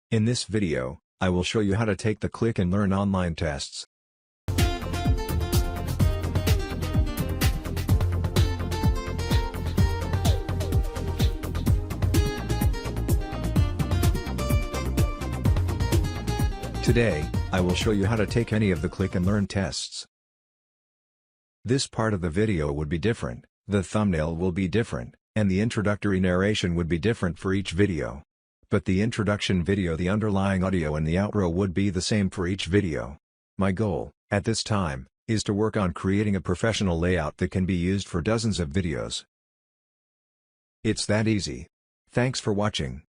In this video, I will show you how to take the Click and Learn online tests. Today, I will show you how to take any of the Click and Learn tests. This part of the video would be different, the thumbnail will be different, and the introductory narration would be different for each video. But the introduction video, the underlying audio and the outro would be the same for each video. My goal, at this time, is to work on creating a professional layout that can be used for dozens of videos. It's that easy. Thanks for watching.